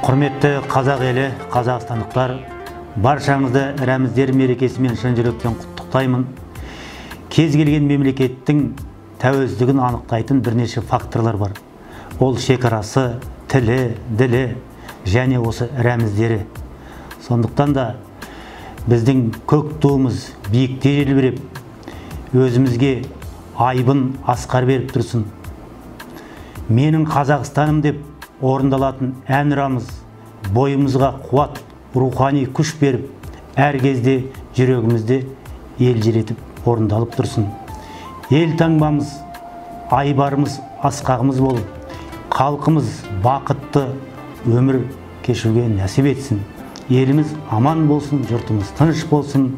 Құрметті қазақ елі, қазақстандықтар, баршаңызды рәміздер мерекесімен шын жүректен құттықтаймын. Кез келген мемлекеттің тәуелсіздігін анықтайтын бірнеше факторлар бар. Ол шекарасы, тілі, ділі және осы рәміздері. Сондықтан да біздің көк туымыз биікте желбіреп, өзімізге айбын асқар беріп тұрсын. Менің Қазақстаным деп орындалатын әнұрамыз бойымызға қуат, рухани күш беріп, әр кезде жүрегімізде елжіретіп орындалып тұрсын. Ел таңбамыз, айбарымыз, асқағымыз болып, халқымыз бақытты өмір кешуге нәсіп етсін. Еліміз аман болсын, жұртымыз тыныш болсын.